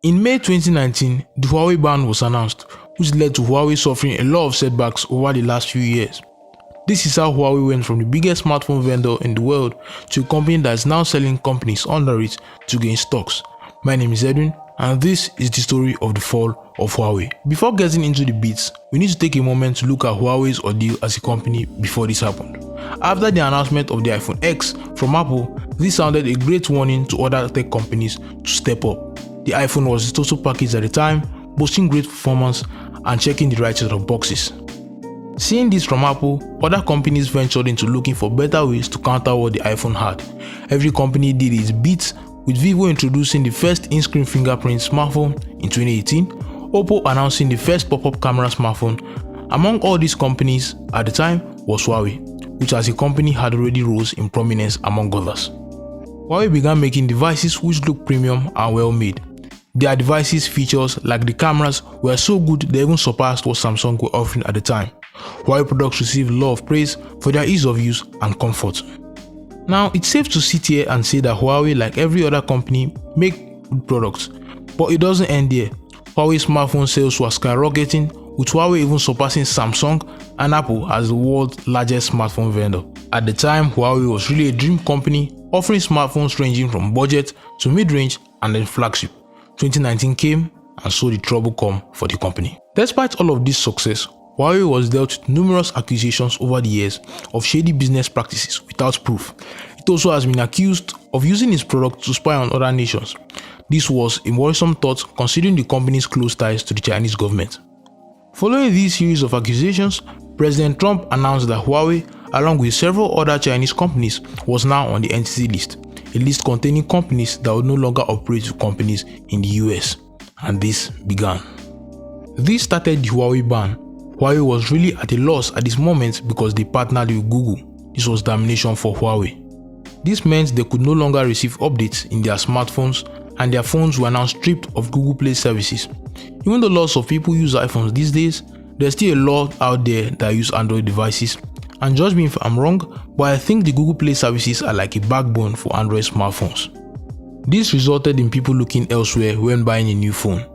In May 2019, the Huawei Ban was announced, which led to Huawei suffering a lot of setbacks over the last few years. This is how Huawei went from the biggest smartphone vendor in the world to a company that is now selling companies under it to gain stocks. My name is Edwin, and this is the story of the fall of Huawei. Before getting into the beats, we need to take a moment to look at Huawei's ordeal as a company before this happened. After the announcement of the iPhone X from Apple, this sounded a great warning to other tech companies to step up. The iPhone was the total package at the time, boasting great performance and checking the right set of boxes. Seeing this from Apple, other companies ventured into looking for better ways to counter what the iPhone had. Every company did its bit, with Vivo introducing the first in-screen fingerprint smartphone in 2018, Oppo announcing the first pop-up camera smartphone. Among all these companies at the time was Huawei, which as a company had already rose in prominence among others. Huawei began making devices which looked premium and well made. Their devices' features like the cameras were so good they even surpassed what Samsung were offering at the time. Huawei products received a lot of praise for their ease of use and comfort. Now, it's safe to sit here and say that Huawei, like every other company, make good products, but it doesn't end there. Huawei smartphone sales were skyrocketing, with Huawei even surpassing Samsung and Apple as the world's largest smartphone vendor. At the time, Huawei was really a dream company, offering smartphones ranging from budget to mid-range and then flagship. 2019 came, and so the trouble come for the company. Despite all of this success, Huawei was dealt with numerous accusations over the years of shady business practices without proof. It also has been accused of using its product to spy on other nations. This was a worrisome thought considering the company's close ties to the Chinese government. Following these series of accusations, President Trump announced that Huawei, along with several other Chinese companies, was now on the entity list, a list containing companies that would no longer operate with companies in the US. And this began. This started the Huawei ban. Huawei was really at a loss at this moment because they partnered with Google. This was damnation for Huawei. This meant they could no longer receive updates in their smartphones, and their phones were now stripped of Google Play services. Even though lots of people use iPhones these days, there's still a lot out there that use Android devices. And judge me if I'm wrong, but I think the Google Play services are like a backbone for Android smartphones. This resulted in people looking elsewhere when buying a new phone.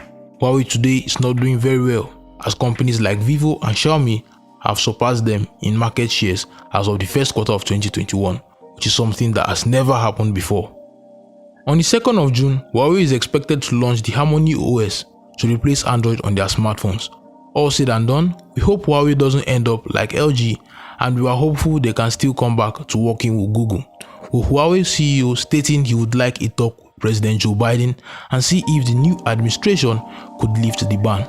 Huawei today is not doing very well, as companies like Vivo and Xiaomi have surpassed them in market shares as of the first quarter of 2021, which is something that has never happened before. On the 2nd of June, Huawei is expected to launch the Harmony OS to replace Android on their smartphones. All said and done, we hope Huawei doesn't end up like LG, and we are hopeful they can still come back to working with Google, with Huawei CEO stating he would like a talk with President Joe Biden and see if the new administration could lift the ban.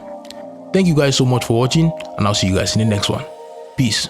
Thank you guys so much for watching, and I'll see you guys in the next one. Peace.